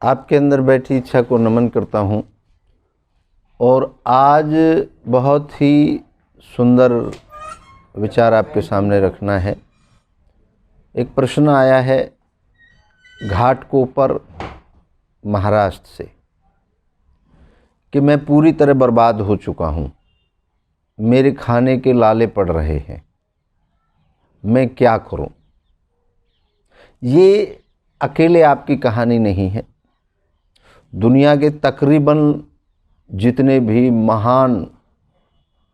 आपके अंदर बैठी इच्छा को नमन करता हूँ। और आज बहुत ही सुंदर विचार आपके सामने रखना है। एक प्रश्न आया है घाटकोपर महाराष्ट्र से कि मैं पूरी तरह बर्बाद हो चुका हूँ, मेरे खाने के लाले पड़ रहे हैं, मैं क्या करूँ। ये अकेले आपकी कहानी नहीं है। दुनिया के तकरीबन जितने भी महान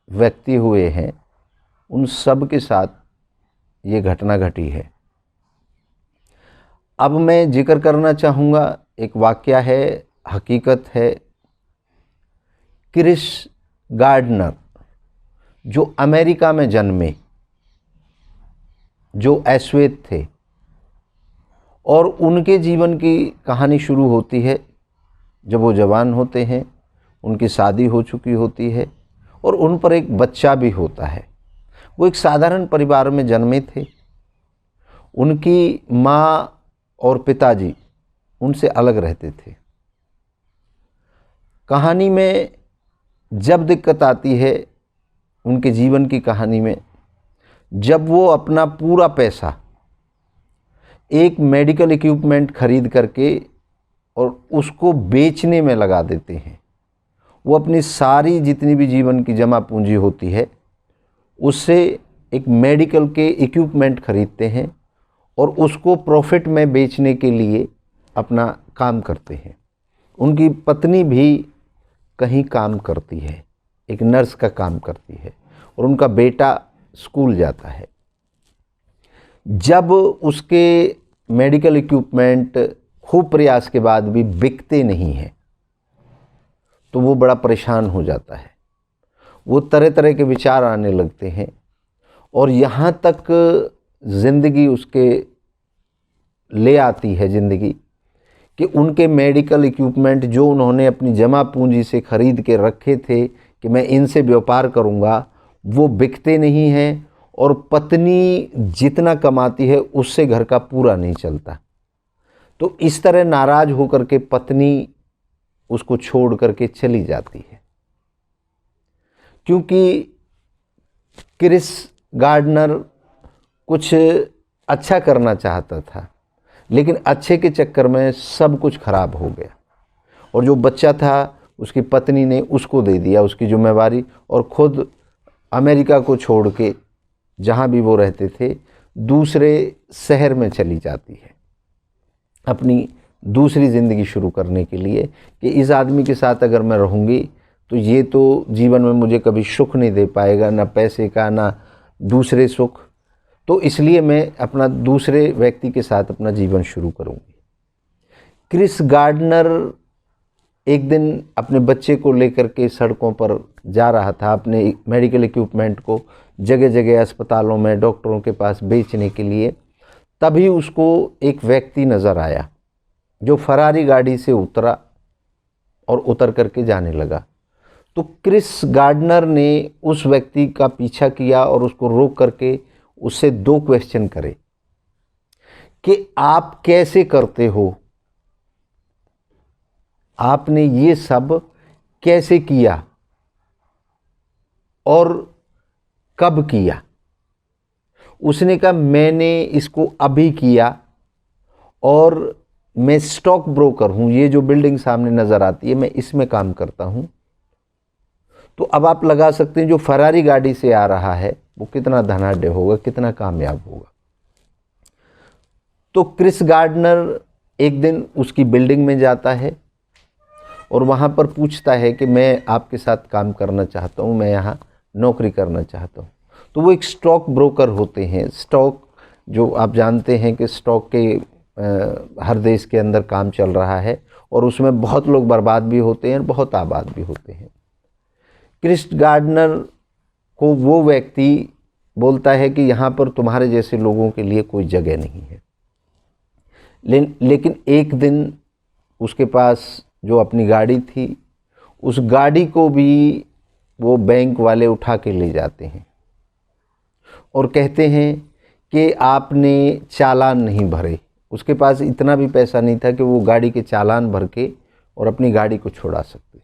व्यक्ति हुए हैं उन सब के साथ ये घटना घटी है। अब मैं जिक्र करना चाहूँगा, एक वाक़या है, हकीकत है। क्रिस गार्डनर जो अमेरिका में जन्मे, जो अश्वेत थे, और उनके जीवन की कहानी शुरू होती है जब वो जवान होते हैं, उनकी शादी हो चुकी होती है और उन पर एक बच्चा भी होता है। वो एक साधारण परिवार में जन्मे थे। उनकी माँ और पिताजी उनसे अलग रहते थे। कहानी में जब दिक्कत आती है उनके जीवन की कहानी में, जब वो अपना पूरा पैसा एक मेडिकल इक्विपमेंट खरीद करके और उसको बेचने में लगा देते हैं। वो अपनी सारी जितनी भी जीवन की जमा पूंजी होती है उससे एक मेडिकल के इक्विपमेंट खरीदते हैं और उसको प्रॉफिट में बेचने के लिए अपना काम करते हैं। उनकी पत्नी भी कहीं काम करती है, एक नर्स का काम करती है, और उनका बेटा स्कूल जाता है। जब उसके मेडिकल इक्विपमेंट खूब प्रयास के बाद भी बिकते नहीं हैं तो वो बड़ा परेशान हो जाता है। वो तरह तरह के विचार आने लगते हैं और यहाँ तक ज़िंदगी उसके ले आती है ज़िंदगी कि उनके मेडिकल इक्विपमेंट जो उन्होंने अपनी जमा पूंजी से ख़रीद के रखे थे कि मैं इनसे व्यापार करूँगा, वो बिकते नहीं हैं और पत्नी जितना कमाती है उससे घर का पूरा नहीं चलता। तो इस तरह नाराज़ होकर के पत्नी उसको छोड़ करके चली जाती है। क्योंकि क्रिस गार्डनर कुछ अच्छा करना चाहता था, लेकिन अच्छे के चक्कर में सब कुछ खराब हो गया और जो बच्चा था उसकी पत्नी ने उसको दे दिया उसकी जिम्मेवारी, और ख़ुद अमेरिका को छोड़ के जहाँ भी वो रहते थे दूसरे शहर में चली जाती है अपनी दूसरी ज़िंदगी शुरू करने के लिए कि इस आदमी के साथ अगर मैं रहूँगी तो ये तो जीवन में मुझे कभी सुख नहीं दे पाएगा, ना पैसे का ना दूसरे सुख, तो इसलिए मैं अपना दूसरे व्यक्ति के साथ अपना जीवन शुरू करूँगी। क्रिस गार्डनर एक दिन अपने बच्चे को लेकर के सड़कों पर जा रहा था अपने मेडिकल इक्विपमेंट को जगह जगह अस्पतालों में डॉक्टरों के पास बेचने के लिए। तभी उसको एक व्यक्ति नज़र आया जो फरारी गाड़ी से उतरा और उतर करके जाने लगा। तो क्रिस गार्डनर ने उस व्यक्ति का पीछा किया और उसको रोक करके उससे 2 क्वेश्चन करे कि आप कैसे करते हो, आपने ये सब कैसे किया और कब किया। उसने कहा मैंने इसको अभी किया और मैं स्टॉक ब्रोकर हूँ, ये जो बिल्डिंग सामने नज़र आती है मैं इसमें काम करता हूँ। तो अब आप लगा सकते हैं जो फरारी गाड़ी से आ रहा है वो कितना धनाढ्य होगा, कितना कामयाब होगा। तो क्रिस गार्डनर एक दिन उसकी बिल्डिंग में जाता है और वहाँ पर पूछता है कि मैं आपके साथ काम करना चाहता हूँ, मैं यहाँ नौकरी करना चाहता हूँ। तो वो एक स्टॉक ब्रोकर होते हैं। स्टॉक जो आप जानते हैं कि स्टॉक के हर देश के अंदर काम चल रहा है और उसमें बहुत लोग बर्बाद भी होते हैं, बहुत आबाद भी होते हैं। क्रिस गार्डनर को वो व्यक्ति बोलता है कि यहाँ पर तुम्हारे जैसे लोगों के लिए कोई जगह नहीं है। लेकिन एक दिन उसके पास जो अपनी गाड़ी थी, उस गाड़ी को भी वो बैंक वाले उठा के ले जाते हैं और कहते हैं कि आपने चालान नहीं भरे, उसके पास इतना भी पैसा नहीं था कि वो गाड़ी के चालान भर के और अपनी गाड़ी को छुड़ा सकते।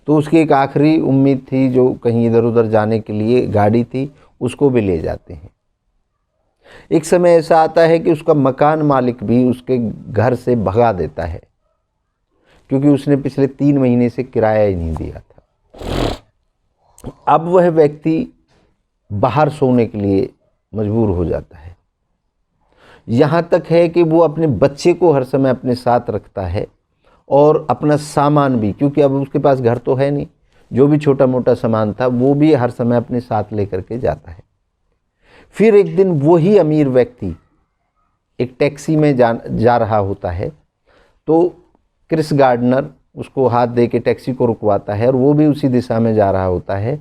तो उसकी एक आखिरी उम्मीद थी, जो कहीं इधर उधर जाने के लिए गाड़ी थी, उसको भी ले जाते हैं। एक समय ऐसा आता है कि उसका मकान मालिक भी उसके घर से भगा देता है, क्योंकि उसने पिछले 3 महीने से किराया ही नहीं दिया था। अब वह व्यक्ति बाहर सोने के लिए मजबूर हो जाता है। यहाँ तक है कि वो अपने बच्चे को हर समय अपने साथ रखता है और अपना सामान भी, क्योंकि अब उसके पास घर तो है नहीं, जो भी छोटा मोटा सामान था वो भी हर समय अपने साथ लेकर के जाता है। फिर एक दिन वही अमीर व्यक्ति एक टैक्सी में जा रहा होता है, तो क्रिस गार्डनर उसको हाथ दे के टैक्सी को रुकवाता है और वो भी उसी दिशा में जा रहा होता है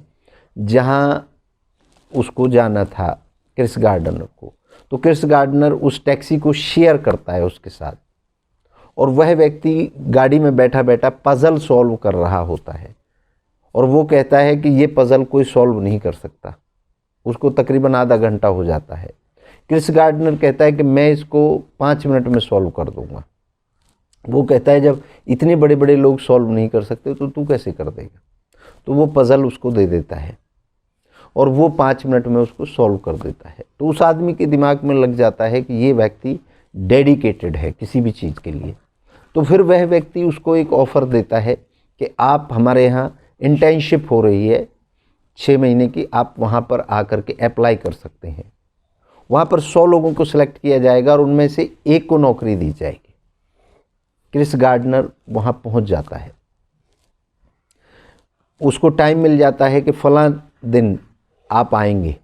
जहाँ उसको जाना था, क्रिस गार्डनर को। तो क्रिस गार्डनर उस टैक्सी को शेयर करता है उसके साथ, और वह व्यक्ति गाड़ी में बैठा बैठा पज़ल सॉल्व कर रहा होता है, और वो कहता है कि ये पज़ल कोई सॉल्व नहीं कर सकता। उसको तकरीबन आधा घंटा हो जाता है। क्रिस गार्डनर कहता है कि मैं इसको 5 मिनट में सॉल्व कर दूंगा। वो कहता है जब इतने बड़े बड़े लोग सॉल्व नहीं कर सकते तो तू कैसे कर देगा। तो वो पज़ल उसको दे देता है और वो 5 मिनट में उसको सॉल्व कर देता है। तो उस आदमी के दिमाग में लग जाता है कि ये व्यक्ति डेडिकेटेड है किसी भी चीज़ के लिए। तो फिर वह व्यक्ति उसको एक ऑफ़र देता है कि आप हमारे यहाँ इंटर्नशिप हो रही है 6 महीने की, आप वहाँ पर आकर के अप्लाई कर सकते हैं। वहाँ पर 100 लोगों को सिलेक्ट किया जाएगा और उनमें से एक को नौकरी दी जाएगी। क्रिस गार्डनर वहाँ पहुँच जाता है, उसको टाइम मिल जाता है कि फ़लाँ दिन आप आएंगे।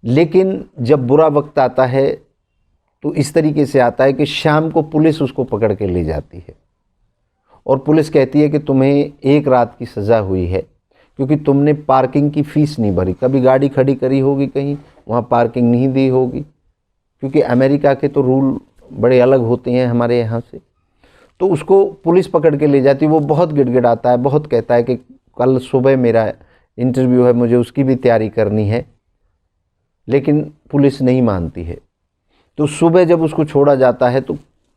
लेकिन जब बुरा वक्त आता है तो इस तरीके से आता है कि शाम को पुलिस उसको पकड़ के ले जाती है और पुलिस कहती है कि तुम्हें 1 रात की सज़ा हुई है, क्योंकि तुमने पार्किंग की फ़ीस नहीं भरी। कभी गाड़ी खड़ी करी होगी कहीं, वहाँ पार्किंग नहीं दी होगी, क्योंकि अमेरिका के तो रूल बड़े अलग होते हैं हमारे यहाँ से। तो उसको पुलिस पकड़ के ले जाती है। वो बहुत गिड़गिड़ाता है, बहुत कहता है कि कल सुबह मेरा इंटरव्यू है, मुझे उसकी भी तैयारी करनी है, लेकिन पुलिस नहीं मानती है। तो सुबह जब उसको छोड़ा जाता है तो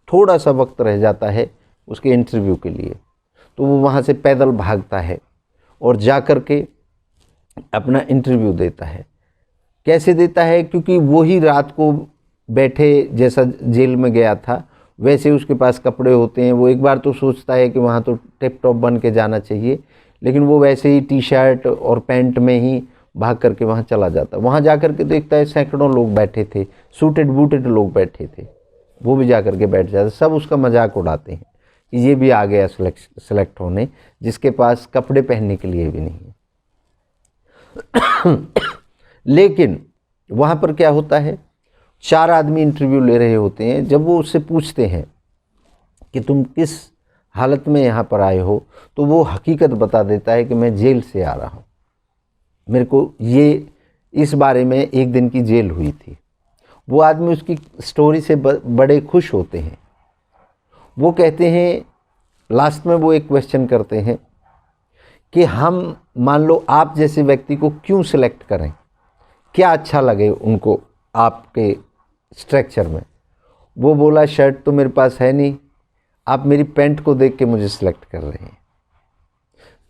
थोड़ा सा वक्त रह जाता है उसके इंटरव्यू के लिए। तो वो वहाँ से पैदल भागता है और जा कर के अपना इंटरव्यू देता है। कैसे देता है, क्योंकि वो ही रात को बैठे जैसा जेल में गया था वैसे उसके पास कपड़े होते हैं। वो एक बार तो सोचता है कि वहाँ तो टिप टॉप बन के जाना चाहिए, लेकिन वो वैसे ही टी शर्ट और पैंट में ही भाग करके वहाँ चला जाता। वहाँ जा कर के देखता है सैकड़ों लोग बैठे थे, सूटेड बूटेड लोग बैठे थे, वो भी जा कर के बैठ जाते। सब उसका मजाक उड़ाते हैं कि ये भी आ गया सेलेक्ट होने, जिसके पास कपड़े पहनने के लिए भी नहीं है। लेकिन वहाँ पर क्या होता है, 4 आदमी इंटरव्यू ले रहे होते हैं। जब वो उससे पूछते हैं कि तुम किस हालत में यहाँ पर आए हो, तो वो हकीकत बता देता है कि मैं जेल से आ रहा हूँ, मेरे को ये इस बारे में 1 दिन की जेल हुई थी। वो आदमी उसकी स्टोरी से बड़े खुश होते हैं। वो कहते हैं, लास्ट में वो एक क्वेश्चन करते हैं कि हम मान लो आप जैसे व्यक्ति को क्यों सिलेक्ट करें, क्या अच्छा लगे उनको आपके स्ट्रक्चर में। वो बोला शर्ट तो मेरे पास है नहीं, आप मेरी पैंट को देख के मुझे सिलेक्ट कर रहे हैं।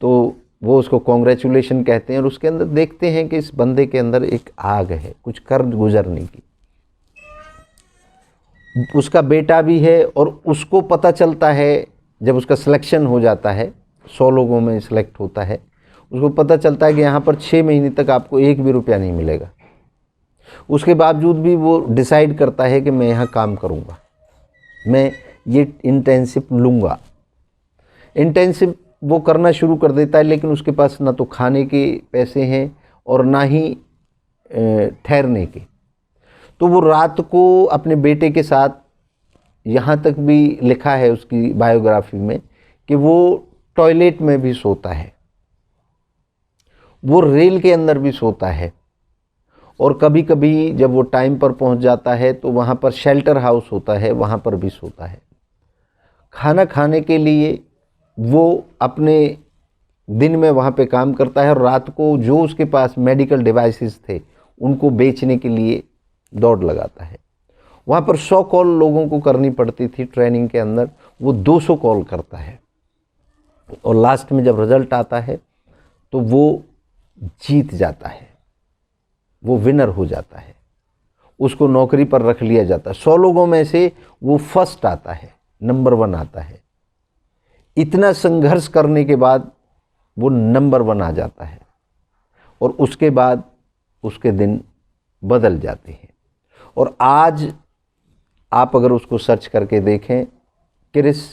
तो वो उसको कॉन्ग्रेचुलेशन कहते हैं और उसके अंदर देखते हैं कि इस बंदे के अंदर एक आग है कुछ कर गुजरने की। उसका बेटा भी है और उसको पता चलता है जब उसका सिलेक्शन हो जाता है, 100 लोगों में सिलेक्ट होता है, उसको पता चलता है कि यहाँ पर 6 महीने तक आपको 1 भी रुपया नहीं मिलेगा। उसके बावजूद भी वो डिसाइड करता है कि मैं यहाँ काम करूँगा, मैं ये इंटर्नशिप लूँगा। इंटर्नशिप वो करना शुरू कर देता है, लेकिन उसके पास ना तो खाने के पैसे हैं और ना ही ठहरने के। तो वो रात को अपने बेटे के साथ, यहाँ तक भी लिखा है उसकी बायोग्राफी में कि वो टॉयलेट में भी सोता है, वो रेल के अंदर भी सोता है, और कभी कभी जब वो टाइम पर पहुंच जाता है तो वहाँ पर शेल्टर हाउस होता है, वहाँ पर भी सोता है। खाना खाने के लिए वो अपने दिन में वहाँ पे काम करता है और रात को जो उसके पास मेडिकल डिवाइसेस थे उनको बेचने के लिए दौड़ लगाता है। वहाँ पर 100 कॉल लोगों को करनी पड़ती थी ट्रेनिंग के अंदर, वो 200 कॉल करता है और लास्ट में जब रिजल्ट आता है तो वो जीत जाता है, वो विनर हो जाता है, उसको नौकरी पर रख लिया जाता है। 100 लोगों में से वो फर्स्ट आता है, नंबर 1 आता है। इतना संघर्ष करने के बाद वो नंबर 1 आ जाता है और उसके बाद उसके दिन बदल जाते हैं। और आज आप अगर उसको सर्च करके देखें क्रिस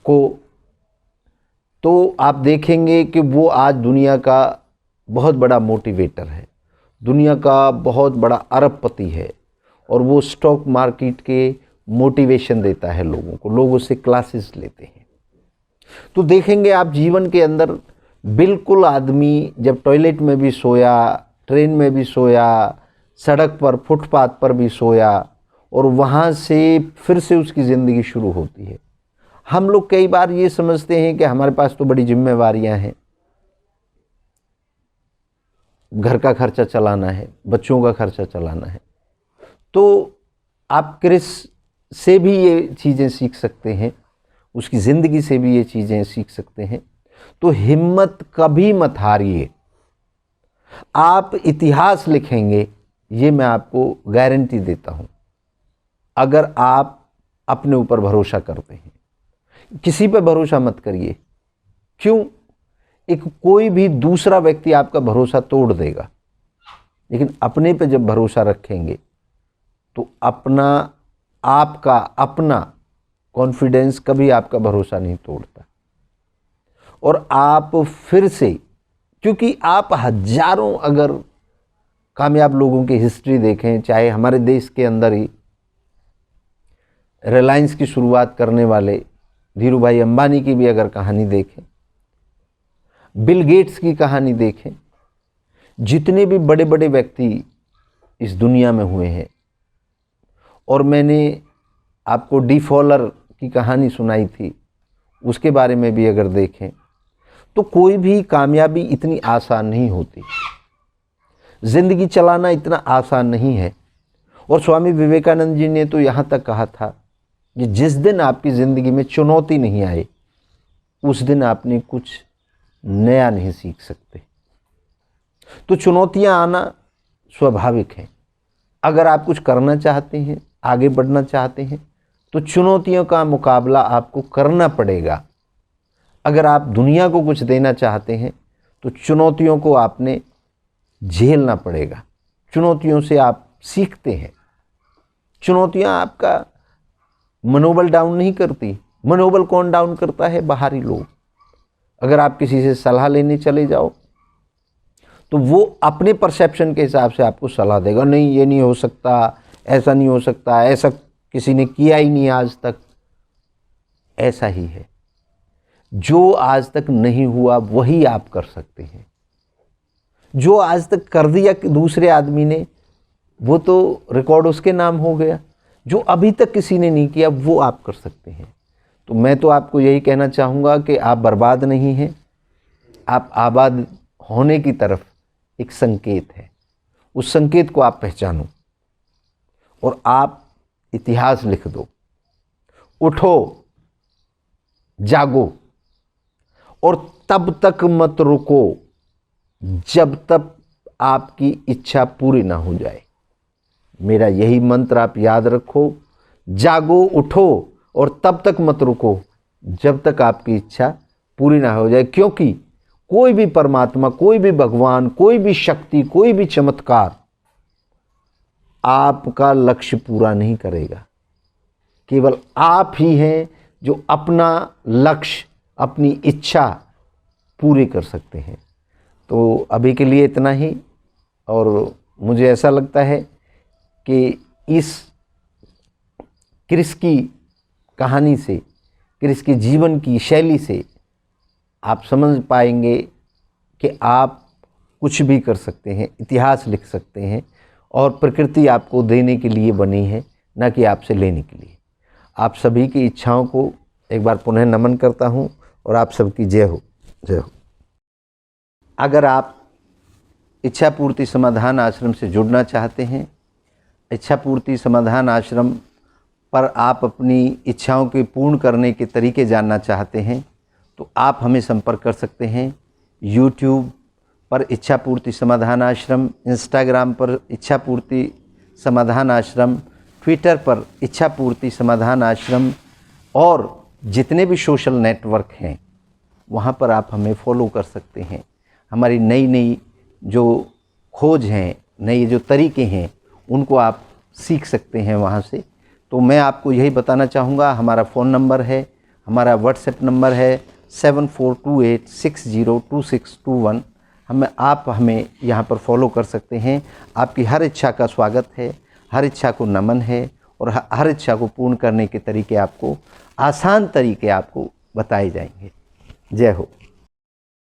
को, तो आप देखेंगे कि वो आज दुनिया का बहुत बड़ा मोटिवेटर है, दुनिया का बहुत बड़ा अरबपति है और वो स्टॉक मार्केट के मोटिवेशन देता है लोगों को, लोग उससे क्लासेस लेते हैं। तो देखेंगे आप जीवन के अंदर बिल्कुल आदमी जब टॉयलेट में भी सोया, ट्रेन में भी सोया, सड़क पर फुटपाथ पर भी सोया और वहाँ से फिर से उसकी ज़िंदगी शुरू होती है। हम लोग कई बार ये समझते हैं कि हमारे पास तो बड़ी जिम्मेवारियां हैं, घर का खर्चा चलाना है, बच्चों का खर्चा चलाना है। तो आप क्रिस से भी ये चीज़ें सीख सकते हैं, उसकी ज़िंदगी से भी ये चीज़ें सीख सकते हैं। तो हिम्मत कभी मत हारिए, आप इतिहास लिखेंगे, ये मैं आपको गारंटी देता हूँ, अगर आप अपने ऊपर भरोसा करते हैं। किसी पे भरोसा मत करिए, क्यों? एक कोई भी दूसरा व्यक्ति आपका भरोसा तोड़ देगा, लेकिन अपने पे जब भरोसा रखेंगे तो आपका अपना कॉन्फिडेंस कभी आपका भरोसा नहीं तोड़ता। और आप फिर से, क्योंकि आप हजारों अगर कामयाब लोगों की हिस्ट्री देखें, चाहे हमारे देश के अंदर ही रिलायंस की शुरुआत करने वाले धीरू भाई अंबानी की भी अगर कहानी देखें, बिल गेट्स की कहानी देखें, जितने भी बड़े बड़े व्यक्ति इस दुनिया में हुए हैं, और मैंने आपको डी फॉलर की कहानी सुनाई थी, उसके बारे में भी अगर देखें तो कोई भी कामयाबी इतनी आसान नहीं होती, ज़िंदगी चलाना इतना आसान नहीं है। और स्वामी विवेकानंद जी ने तो यहाँ तक कहा था कि जिस दिन आपकी ज़िंदगी में चुनौती नहीं आए उस दिन आपने कुछ नया नहीं सीख सकते। तो चुनौतियाँ आना स्वाभाविक है। अगर आप कुछ करना चाहते हैं, आगे बढ़ना चाहते हैं, तो चुनौतियों का मुकाबला आपको करना पड़ेगा। अगर आप दुनिया को कुछ देना चाहते हैं तो चुनौतियों को आपने झेलना पड़ेगा। चुनौतियों से आप सीखते हैं। चुनौतियां आपका मनोबल डाउन नहीं करती। मनोबल कौन डाउन करता है? बाहरी लोग। अगर आप किसी से सलाह लेने चले जाओ तो वो अपने परसेप्शन के हिसाब से आपको सलाह देगा, नहीं ये नहीं हो सकता, ऐसा नहीं हो सकता, ऐसा किसी ने किया ही नहीं आज तक। ऐसा ही है, जो आज तक नहीं हुआ वही आप कर सकते हैं। जो आज तक कर दिया कि दूसरे आदमी ने, वो तो रिकॉर्ड उसके नाम हो गया। जो अभी तक किसी ने नहीं किया वो आप कर सकते हैं। तो मैं तो आपको यही कहना चाहूँगा कि आप बर्बाद नहीं हैं, आप आबाद होने की तरफ एक संकेत है। उस संकेत को आप पहचानो और आप इतिहास लिख दो। उठो, जागो और तब तक मत रुको जब तक आपकी इच्छा पूरी ना हो जाए। मेरा यही मंत्र आप याद रखो, जागो, उठो और तब तक मत रुको जब तक आपकी इच्छा पूरी ना हो जाए। क्योंकि कोई भी परमात्मा, कोई भी भगवान, कोई भी शक्ति, कोई भी चमत्कार आपका लक्ष्य पूरा नहीं करेगा। केवल आप ही हैं जो अपना लक्ष्य, अपनी इच्छा पूरी कर सकते हैं। तो अभी के लिए इतना ही। और मुझे ऐसा लगता है कि इस क्रिस की कहानी से, क्रिस के जीवन की शैली से आप समझ पाएंगे कि आप कुछ भी कर सकते हैं, इतिहास लिख सकते हैं और प्रकृति आपको देने के लिए बनी है, ना कि आपसे लेने के लिए। आप सभी की इच्छाओं को एक बार पुनः नमन करता हूँ और आप सबकी जय हो, जय हो। अगर आप इच्छा पूर्ति समाधान आश्रम से जुड़ना चाहते हैं इच्छा पूर्ति समाधान आश्रम पर आप अपनी इच्छाओं के पूर्ण करने के तरीके जानना चाहते हैं तो आप हमें संपर्क कर सकते हैं। यूट्यूब पर इच्छा पूर्ति समाधान आश्रम, इंस्टाग्राम पर इच्छा पूर्ति समाधान आश्रम, ट्विटर पर इच्छा पूर्ति समाधान आश्रम और जितने भी सोशल नेटवर्क हैं वहाँ पर आप हमें फॉलो कर सकते हैं। हमारी नई नई जो खोज हैं, नए जो तरीके हैं, उनको आप सीख सकते हैं वहाँ से। तो मैं आपको यही बताना चाहूँगा, हमारा फ़ोन नंबर है, हमारा व्हाट्सएप नंबर है 7428602621। आप हमें यहाँ पर फॉलो कर सकते हैं। आपकी हर इच्छा का स्वागत है, हर इच्छा को नमन है और हर इच्छा को पूर्ण करने के तरीके आपको, आसान तरीके आपको बताए जाएंगे। जय हो।